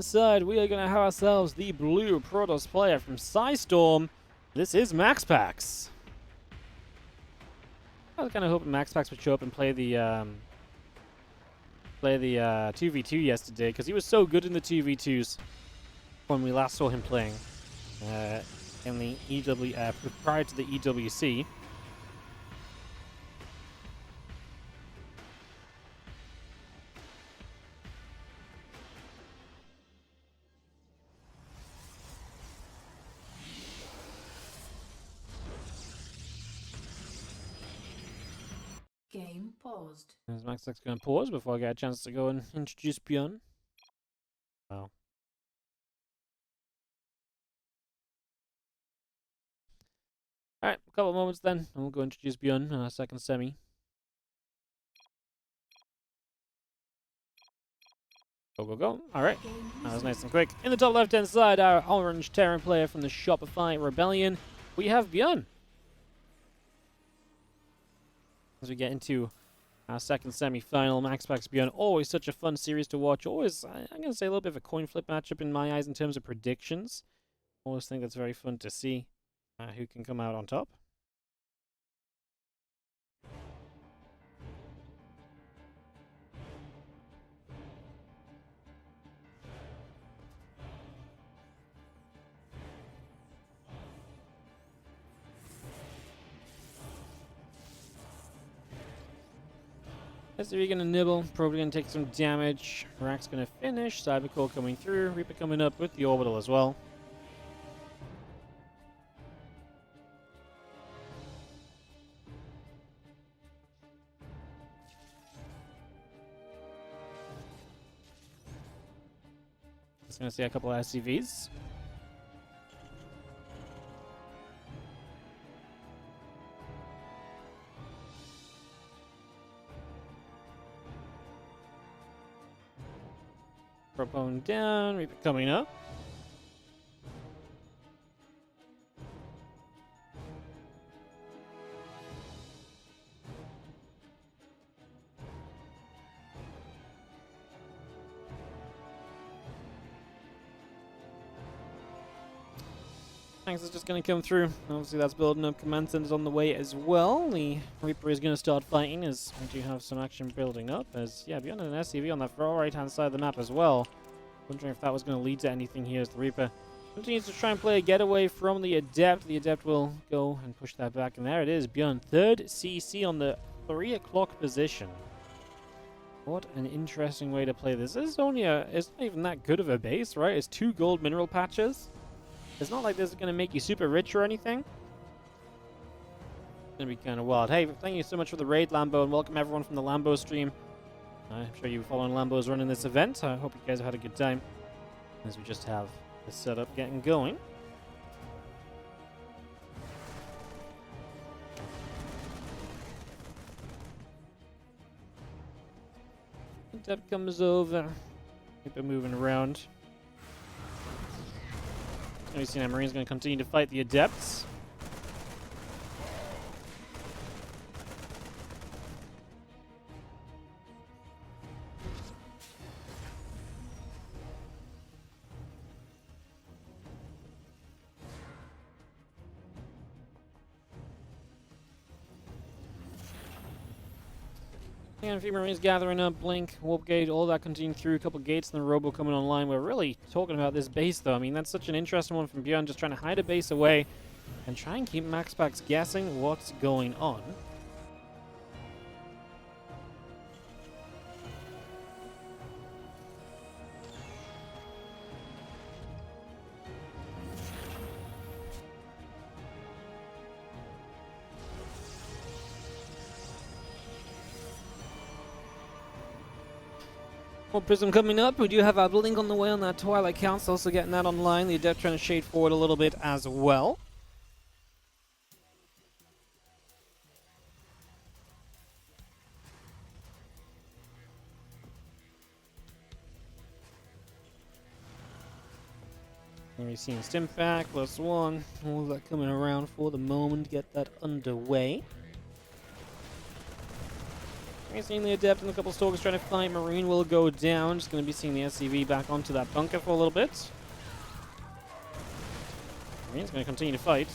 Inside, we are going to have ourselves the blue Protoss player from Storm. This is MaxPax. I was kind of hoping MaxPax would show up and play the 2v2 yesterday, because he was so good in the 2v2s when we last saw him playing in the prior to the EWC. Game paused. Is MaxPax going to pause before I get a chance to go and introduce ByuN? Wow. Alright, a couple of moments then, and we'll go introduce ByuN in our second semi. Go, go, go. Alright, that was nice and quick. In the top left-hand side, our orange Terran player from the Shopify Rebellion, we have ByuN. As we get into our second semi-final, MaxPax ByuN, always such a fun series to watch. Always, I'm going to say, a little bit of a coin flip matchup in my eyes in terms of predictions. Always think that's very fun to see who can come out on top. SCV gonna nibble, probably gonna take some damage. Rack's gonna finish, Cybercore coming through, Reaper coming up with the orbital as well. Just gonna see a couple of SCVs. Propone down, Reaper coming up. Thanks is just going to come through. Obviously that's building up. Command Center's on the way as well. The Reaper is going to start fighting as we do have some action building up. As, yeah, ByuN and an SCV on that far right-hand side of the map as well. Wondering if that was going to lead to anything here as the Reaper continues to try and play a getaway from the Adept. The Adept will go and push that back. And there it is, ByuN. Third CC on the 3 o'clock position. What an interesting way to play this. This is only it's not even that good of a base, right? It's 2 gold mineral patches. It's not like this is going to make you super rich or anything. It's going to be kind of wild. Hey, thank you so much for the raid, Lambo, and welcome everyone from the Lambo stream. I'm sure you following Lambo's running this event. I hope you guys have had a good time as we just have the setup getting going. Adept comes over. Keep it moving around. We see that Marine's going to continue to fight the Adepts. And a few Marines gathering up, Blink, Warp Gate, all that continuing through, a couple gates and the Robo coming online. We're really talking about this base though. I mean, that's such an interesting one from ByuN, just trying to hide a base away and try and keep MaxPax guessing what's going on. More Prism coming up. We do have our Blink on the way on that Twilight Council, also getting that online. The Adept trying to shade forward a little bit as well. And we're seeing Stimfac, +1. All of that coming around for the moment. Get that underway. We're seeing the Adept and a couple Stalkers trying to fight. Marine will go down. Just going to be seeing the SCV back onto that bunker for a little bit. Marine's going to continue to fight.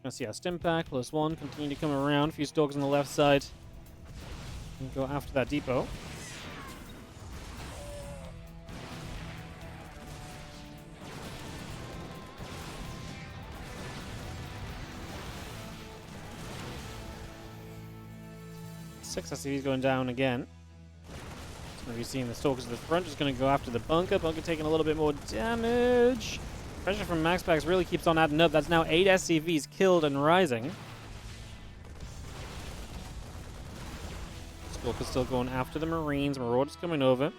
Gonna see our stim pack +1 continue to come around. A few Stalkers on the left side. And go after that depot. Six SCVs going down again. Just gonna be seeing the Stalkers at the front. Just gonna go after the bunker. Bunker taking a little bit more damage. Pressure from MaxPax really keeps on adding up. That's now 8 SCVs killed and rising. Stalker's still going after the Marines. Marauder's coming over.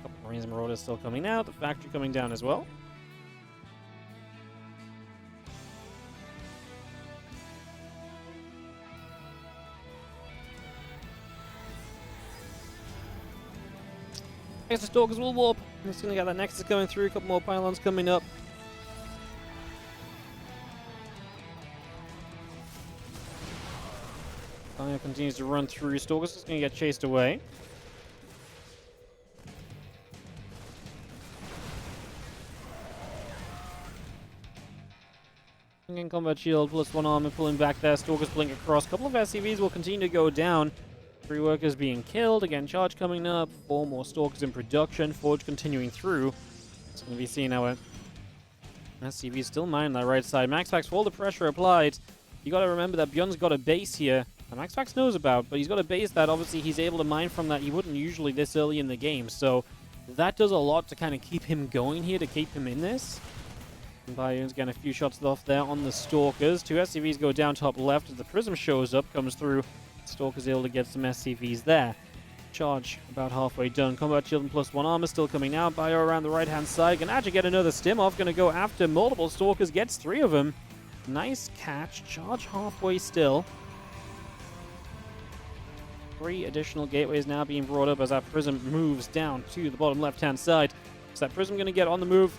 Couple Marines and Marauders still coming out. The factory coming down as well. I guess the Stalkers will warp. Just gonna get that Nexus coming through. A couple more pylons coming up. Fire continues to run through. Stalkers is gonna get chased away. Again, combat shield +1 armor pulling back there. Stalkers blink across. A couple of SCVs will continue to go down. 3 workers being killed. Again, charge coming up. 4 more Stalkers in production. Forge continuing through. It's going to be seeing our SCV still mining that right side. MaxPax, for all the pressure applied, you got to remember that ByuN's got a base here that MaxPax knows about, but he's got a base that obviously he's able to mine from that he wouldn't usually this early in the game. So that does a lot to kind of keep him going here, to keep him in this. And ByuN's getting a few shots off there on the Stalkers. 2 SCVs go down top left as the Prism shows up, comes through. Stalker's able to get some SCVs there. Charge about halfway done. Combat shield and +1 armor still coming out. Bio around the right hand side. Can actually get another stim off. Gonna go after multiple Stalkers. Gets 3 of them. Nice catch. Charge halfway still. 3 additional gateways now being brought up as that Prism moves down to the bottom left hand side. Is that Prism gonna get on the move?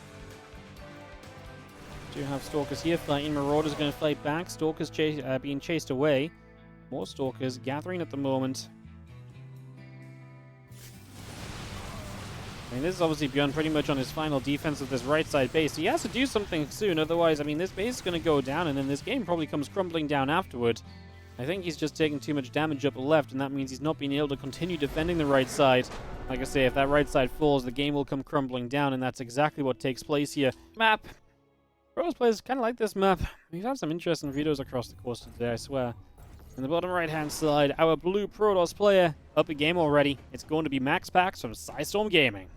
Do have Stalkers here fighting. Marauders gonna fight back. Stalkers being chased away. More Stalkers gathering at the moment. I mean, this is obviously ByuN pretty much on his final defense of this right side base. He has to do something soon, otherwise, I mean, this base is going to go down, and then this game probably comes crumbling down afterward. I think he's just taking too much damage up the left, and that means he's not being able to continue defending the right side. Like I say, if that right side falls, the game will come crumbling down, and that's exactly what takes place here. Map. Pros players kind of like this map. We've had some interesting videos across the course of today, I swear. In the bottom right-hand side, our blue Protoss player up a game already. It's going to be MaxPax from Psystorm Gaming.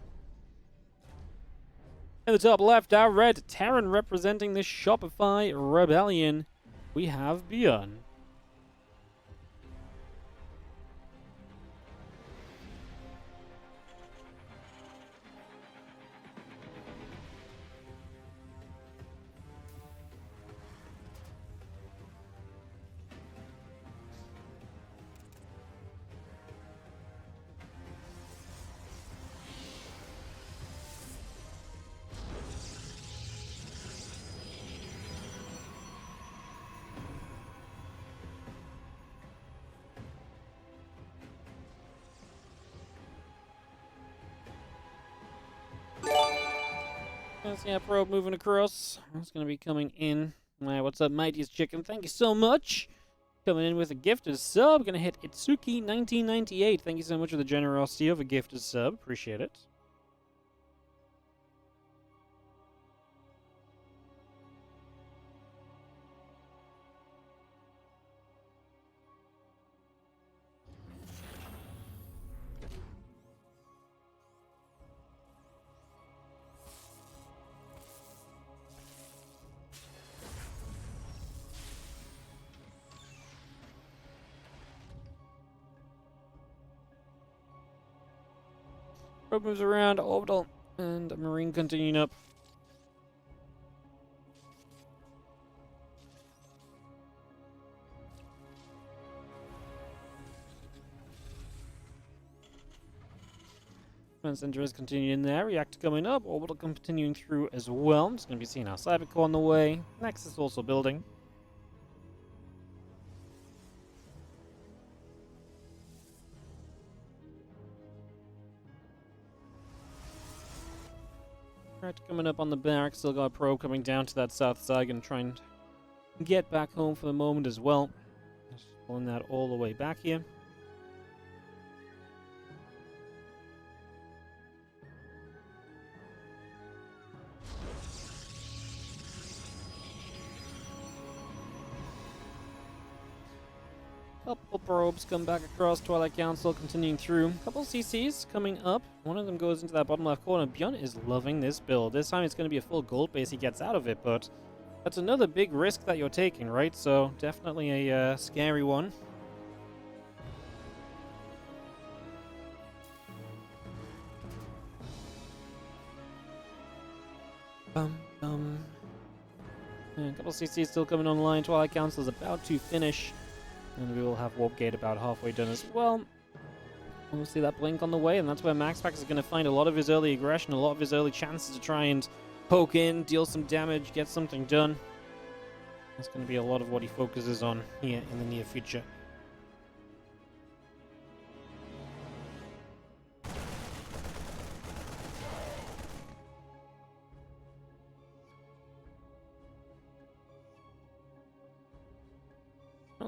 In the top left, our red Terran representing the Shopify Rebellion. We have ByuN. Let's see our probe moving across. It's going to be coming in. What's up, Mightiest Chicken? Thank you so much. Coming in with a gifted sub. Going to hit Itsuki1998. Thank you so much for the generosity of a gifted sub. Appreciate it. Probe moves around, orbital, and Marine continuing up. Command center is continuing there. Reactor coming up. Orbital continuing through as well. Just going to be seeing our Cybercore on the way. Nexus also building. Right, coming up on the barracks. Still got a probe coming down to that south side. Going to try and get back home for the moment as well. Just pulling that all the way back here. Couple probes come back across Twilight Council, continuing through. Couple CCs coming up. One of them goes into that bottom left corner. ByuN is loving this build. This time it's going to be a full gold base he gets out of it, but that's another big risk that you're taking, right? So definitely a scary one. And a couple CCs still coming online. Twilight Council is about to finish. And we will have Warp Gate about halfway done as well. And we'll see that blink on the way, and that's where MaxPax is going to find a lot of his early aggression, a lot of his early chances to try and poke in, deal some damage, get something done. That's going to be a lot of what he focuses on here in the near future.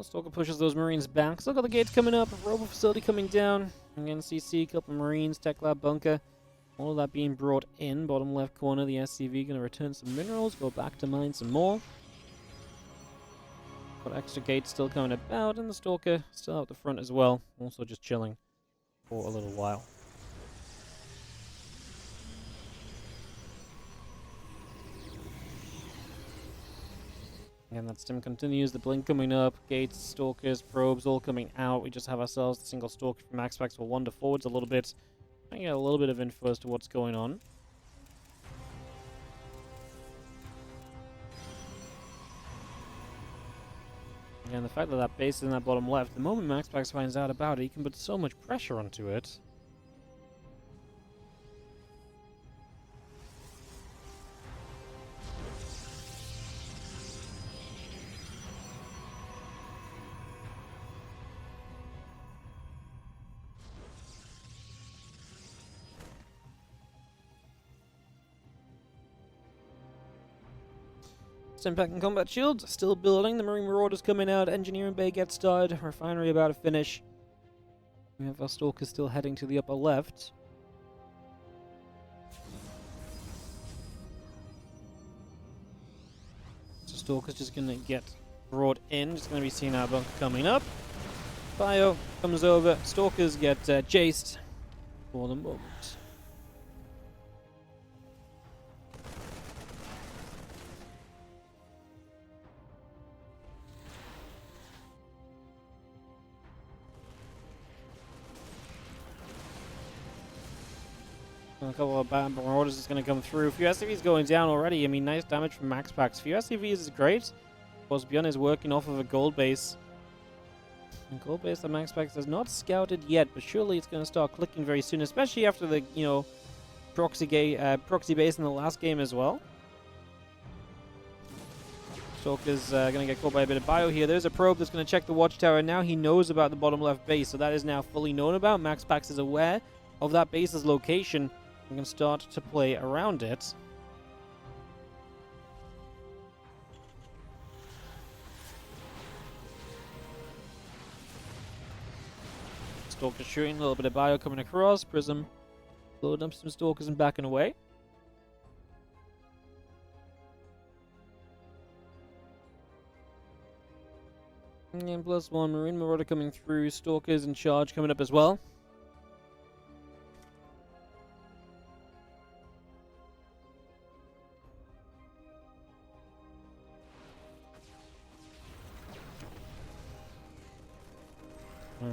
Stalker pushes those Marines back. Still got the gates coming up, a robo facility coming down. Again, CC, couple Marines, Tech Lab bunker. All of that being brought in. Bottom left corner, the SCV going to return some minerals, go back to mine some more. Got extra gates still coming about, and the Stalker still out the front as well. Also just chilling for a little while. And that stim continues, the blink coming up, gates, stalkers, probes all coming out. We just have ourselves the single stalker from MaxPax will wander forwards a little bit. I get a little bit of info as to what's going on. Again, the fact that that base is in that bottom left, the moment MaxPax finds out about it, he can put so much pressure onto it. Impact and combat shields still building. The Marine Marauders coming out. Engineering bay gets started. Refinery about to finish. We have our Stalkers still heading to the upper left. So Stalker's just going to get brought in. Just going to be seeing our bunker coming up. Bio comes over. Stalkers get chased for the moment. A couple of Marauders is going to come through. A few SCVs going down already. I mean, nice damage from MaxPax. A few SCVs is great. Of course, ByuN is working off of a gold base. A gold base that MaxPax has not scouted yet, but surely it's going to start clicking very soon, especially after the, proxy base in the last game as well. Stalker's going to get caught by a bit of bio here. There's a probe that's going to check the watchtower. Now he knows about the bottom left base, so that is now fully known about. MaxPax is aware of that base's location. We can start to play around it. Stalker shooting, a little bit of bio coming across. Prism loading up some Stalkers and backing away. And +1 Marine Marauder coming through. Stalkers in charge coming up as well.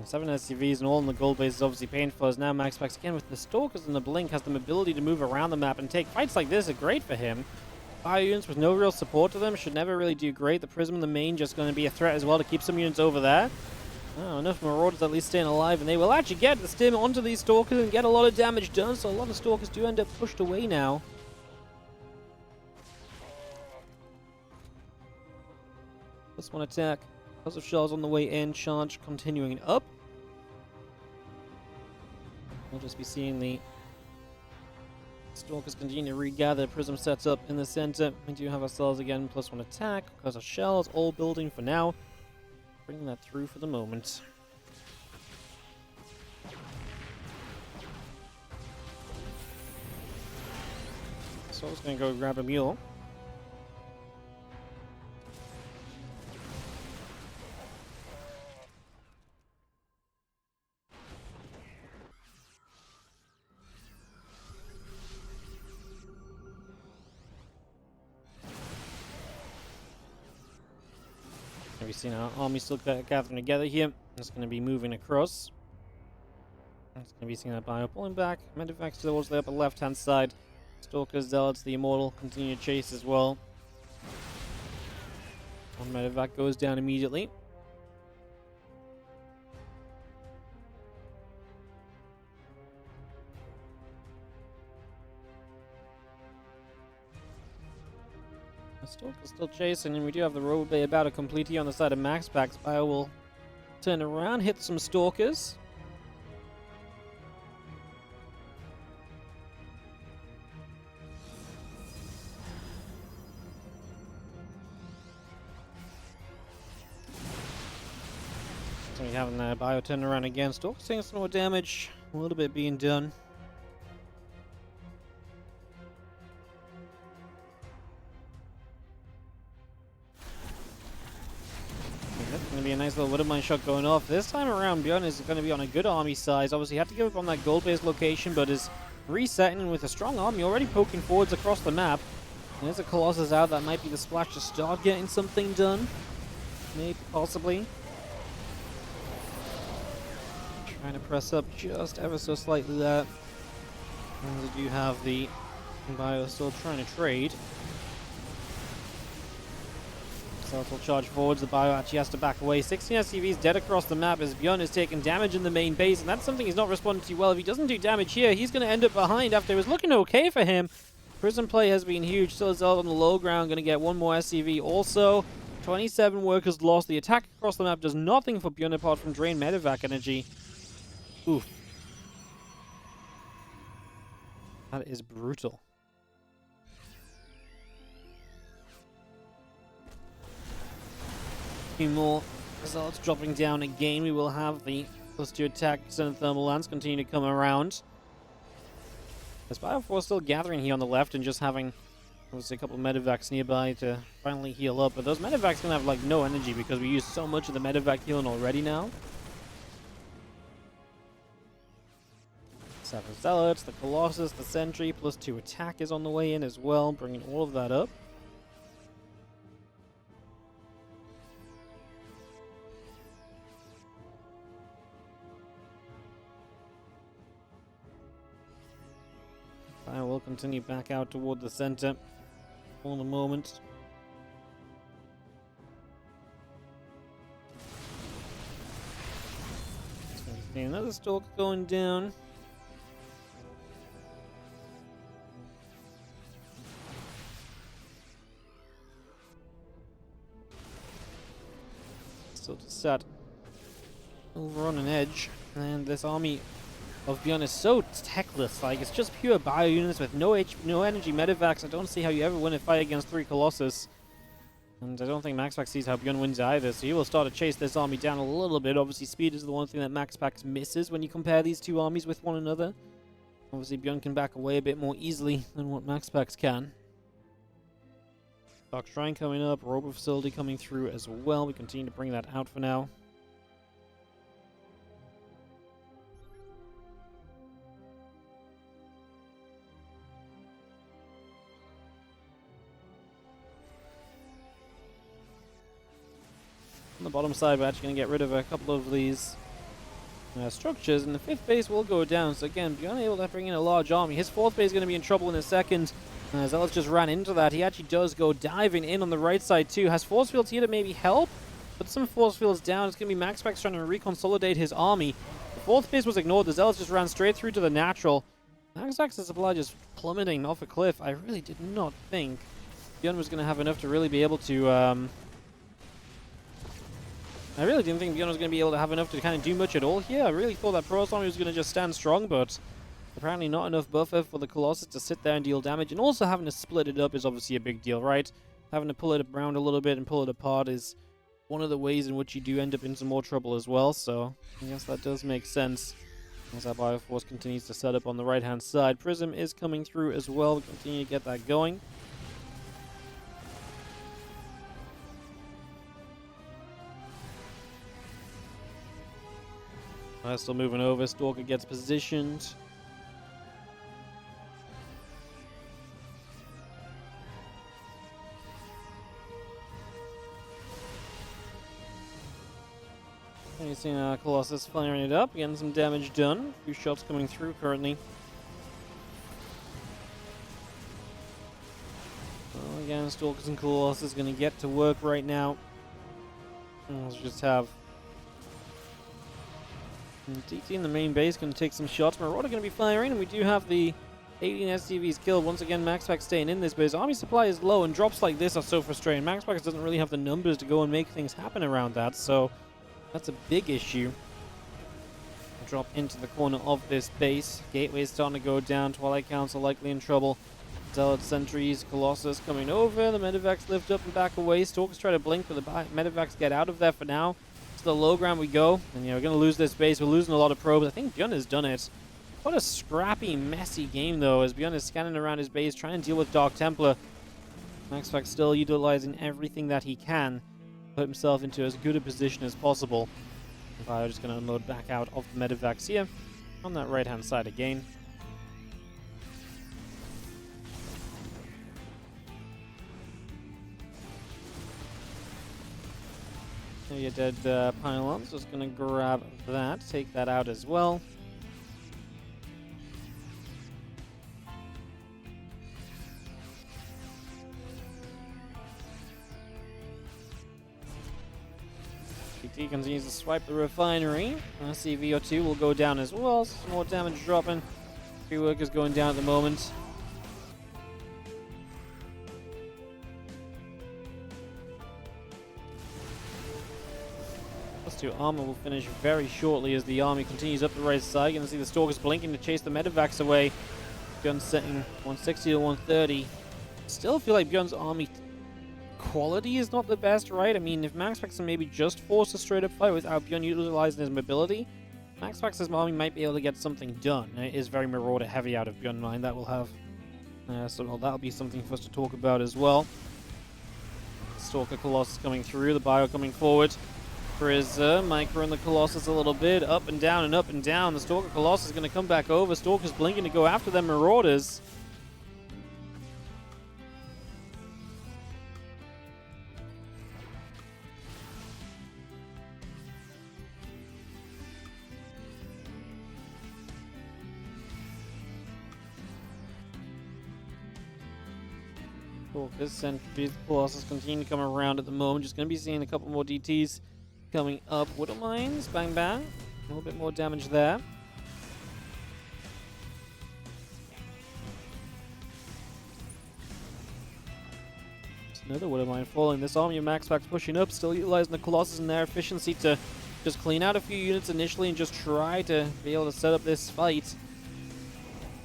7 SCVs and all in the gold base is obviously painful, as now MaxPax again with the Stalkers and the Blink has the ability to move around the map and take fights like this are great for him. Fire units with no real support to them should never really do great. The Prism and the main just going to be a threat as well to keep some units over there. Oh, enough Marauders at least staying alive, and they will actually get the stim onto these Stalkers and get a lot of damage done, so a lot of Stalkers do end up pushed away now. Plus one attack. Lots of shells on the way in, charge continuing up. We'll just be seeing the Stalkers continue to regather. Prism sets up in the center. We do have ourselves again plus one attack because of shells, all building for now. Bringing that through for the moment. So I was going to go grab a mule. We've seen our army still gathering together here. It's going to be moving across. It's going to be seeing that bio pulling back. Medivacs towards the upper left-hand side. Stalkers, Zealots, the Immortal continue to chase as well. One Medivac goes down immediately. Stalker's still chasing, and we do have the Robo Bay about to complete here on the side of MaxPax. Bio will turn around, hit some Stalkers. So we have Bio turn around again. Stalker's taking some more damage, a little bit being done. Going to be a nice little Widowmine shot going off. This time around, ByuN is going to be on a good army size. Obviously, he had to give up on that gold-based location, but is resetting with a strong army already poking forwards across the map. And there's a Colossus out. That might be the splash to start getting something done. Maybe, possibly. Trying to press up just ever so slightly there. And we do have the Bio still trying to trade. Will charge forwards. The Bio actually has to back away. 16 SCVs dead across the map as ByuN is taking damage in the main base, and that's something he's not responding to well. If he doesn't do damage here, he's going to end up behind after it was looking okay for him. Prism play has been huge. Still is out on the low ground. Going to get one more SCV also. 27 workers lost. The attack across the map does nothing for ByuN apart from drain Medivac energy. Oof. That is brutal. More results dropping down again. We will have the +2 attack and thermal lance continue to come around. As Bio4 still gathering here on the left and just having obviously a couple of Medivacs nearby to finally heal up, but those Medivacs gonna have like no energy because we used so much of the Medivac healing already now. 7 Zealots, the Colossus, the Sentry, +2 attack is on the way in as well, bringing all of that up. I will continue back out toward the center for the moment. See another Stalker going down. Still to set over on an edge, and this army of ByuN is so techless. Like, it's just pure bio units with no energy Medivacs. I don't see how you ever win a fight against 3 Colossus. And I don't think MaxPax sees how ByuN wins either, so he will start to chase this army down a little bit. Obviously, speed is the one thing that MaxPax misses when you compare these two armies with one another. Obviously, ByuN can back away a bit more easily than what MaxPax can. Dark Shrine coming up, Robo Facility coming through as well. We continue to bring that out for now. On the bottom side, we're actually going to get rid of a couple of these structures, and the 5th base will go down. So again, ByuN able to bring in a large army. His 4th base is going to be in trouble in a second. Zealots just ran into that. He actually does go diving in on the right side too. Has force fields here to maybe help? Put some force fields down. It's going to be MaxPax trying to reconsolidate his army. The fourth base was ignored. The Zealots just ran straight through to the natural. MaxPax's supply just plummeting off a cliff. I really did not think ByuN was going to have enough to really be able to... I really didn't think ByuN was going to be able to have enough to kind of do much at all here. I really thought that Protoss army was going to just stand strong, but apparently not enough buffer for the Colossus to sit there and deal damage. And also having to split it up is obviously a big deal, right? Having to pull it around a little bit and pull it apart is one of the ways in which you do end up in some more trouble as well. So I guess that does make sense. As our Bioforce continues to set up on the right-hand side. Prism is coming through as well. We continue to get that going. Still moving over. Stalker gets positioned. And you're seeing Colossus firing it up, getting some damage done. A few shots coming through currently. Well, again, Stalkers and Colossus going to get to work right now. And let's just have DT in the main base, going to take some shots. Marauder going to be firing, and we do have the 18 SCVs killed. Once again, MaxPax staying in this base. Army supply is low, and drops like this are so frustrating. MaxPax doesn't really have the numbers to go and make things happen around that, so that's a big issue. Drop into the corner of this base. Gateway is starting to go down. Twilight Council likely in trouble. Zealot sentries, Colossus coming over. The Medivacs lift up and back away. Stalkers try to blink, but the Medivacs get out of there for now. To the low ground we go, and we're going to lose this base. We're losing a lot of probes. I think ByuN has done it. What a scrappy, messy game, though, as ByuN is scanning around his base, trying to deal with Dark Templar. MaxPax still utilizing everything that he can, put himself into as good a position as possible. ByuN just going to unload back out of the Medivacs here, on that right-hand side again. Your dead pylons, just going to grab that, take that out as well. PT continues to swipe the refinery. CV02 will go down as well, some more damage dropping. 3 workers going down at the moment. To armor will finish very shortly as the army continues up the right side. You're going to see the Stalkers blinking to chase the Medivacs away. ByuN setting 160 to 130. Still feel like ByuN's army quality is not the best, right? I mean, if MaxPax can maybe just force a straight up fight without ByuN utilizing his mobility, MaxPax's army might be able to get something done. And it is very Marauder heavy out of ByuN mind. That will have that'll be something for us to talk about as well. Stalker Colossus coming through, the Bio coming forward. Micro and the Colossus a little bit, up and down and up and down. The Stalker Colossus is going to come back over. Stalker's blinking to go after them Marauders. Stalkers, sentries, Colossus continue to come around at the moment. Just going to be seeing a couple more DTs coming up. Widow Mines, bang bang. A little bit more damage there. Just another Widow Mine falling. This army of MaxPax pushing up, still utilizing the Colossus and their efficiency to just clean out a few units initially and just try to be able to set up this fight.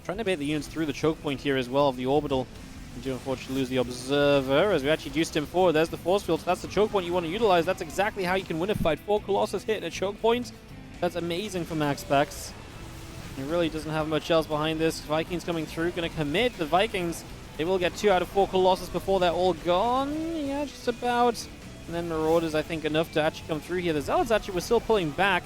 Trying to bait the units through the choke point here as well of the orbital. We do unfortunately lose the Observer as we actually juiced him forward. There's the force field. So that's the choke point you want to utilize. That's exactly how you can win a fight. 4 Colossus hit a choke point. That's amazing for MaxPax. He really doesn't have much else behind this. Vikings coming through, going to commit. The Vikings, they will get 2 out of 4 Colossus before they're all gone. Yeah, just about. And then Marauders, I think, enough to actually come through here. The Zealots actually were still pulling back.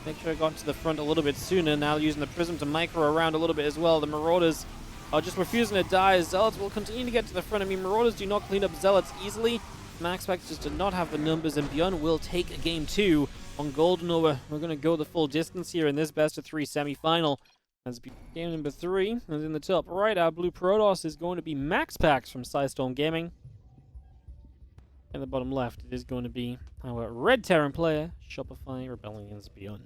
Make sure I got to the front a little bit sooner. Now using the Prism to micro around a little bit as well. The Marauders are just refusing to die. Zealots will continue to get to the front. I mean, Marauders do not clean up Zealots easily. MaxPax just did not have the numbers, and ByuN will take a game 2 on Golden Over. We're going to go the full distance here in this best-of-3 semi-final. As game number 3 is in the top right. Our blue Protoss is going to be MaxPax from Sidestorm Gaming. In the bottom left, it is going to be our Red Terran player, Shopify Rebellion's ByuN.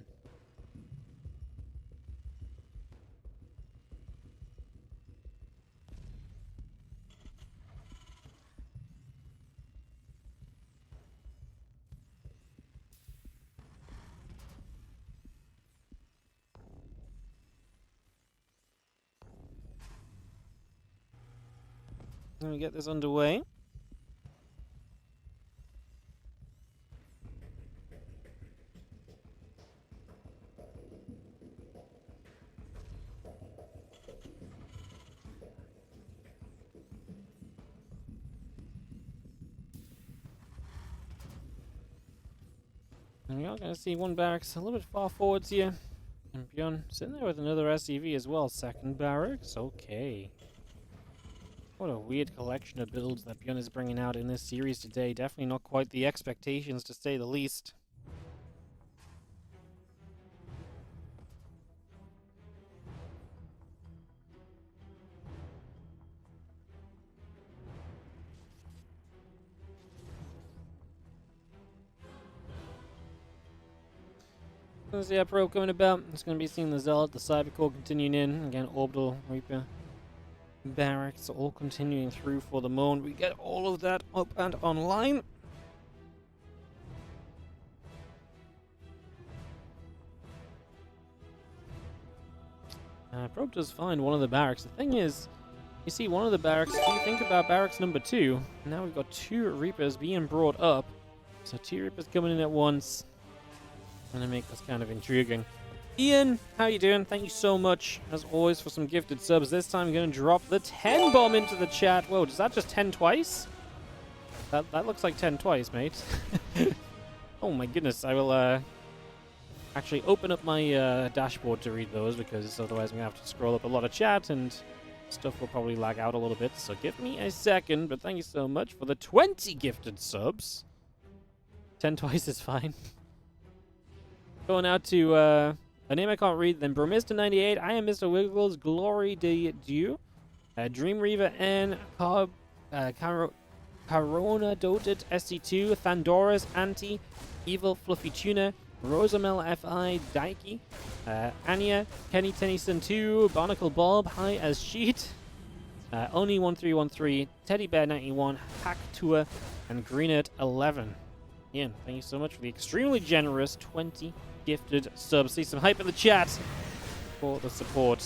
Let me get this underway. And we are going to see one barracks a little bit far forwards here. And ByuN sitting there with another SCV as well. Second barracks, okay. What a weird collection of builds that ByuN is bringing out in this series today. Definitely not quite the expectations, to say the least. There's the probe coming about. It's going to be seeing the Zealot, the Cybercore continuing in. Again, Orbital, Reaper, Barracks, all continuing through for the moment. We get all of that up and online. Probe does find one of the barracks. The thing is, you see one of the barracks, if you think about barracks number 2, now we've got 2 Reapers being brought up. So 2 Reapers coming in at once. Gonna make this kind of intriguing. Ian, how you doing? Thank you so much, as always, for some gifted subs. This time I'm gonna drop the 10 bomb into the chat. Whoa, does that just 10 twice? That looks like 10 twice, mate. Oh my goodness, I will actually open up my dashboard to read those, because otherwise I'm gonna have to scroll up a lot of chat and stuff will probably lag out a little bit. So give me a second, but thank you so much for the 20 gifted subs. 10 twice is fine. Going out to a name I can't read, then Bromista98, I am Mr. Wiggles, Glory de Dieu, Dream Reaver N, Carona Doted, SC2, Thandora's Anti, Evil Fluffy Tuna, Rosamel FI, Daiki, Anya, Kenny Tennyson 2, Barnacle Bob, High as Sheet, Oni1313, Teddy Bear 91, Hack Tour, and Greenert 11. Ian, thank you so much for the extremely generous 20 gifted subs. See some hype in the chat for the support.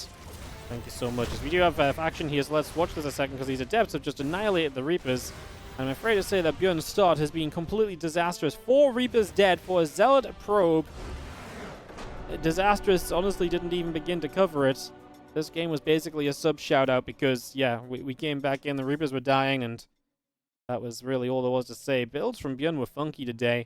Thank you so much. As we do have action here, so let's watch this a second, because these Adepts have just annihilated the Reapers. And I'm afraid to say that ByuN's start has been completely disastrous. 4 Reapers dead for a Zealot probe. Disastrous, honestly, didn't even begin to cover it. This game was basically a sub shout-out because, yeah, we came back in, the Reapers were dying, and that was really all there was to say. Builds from ByuN were funky today.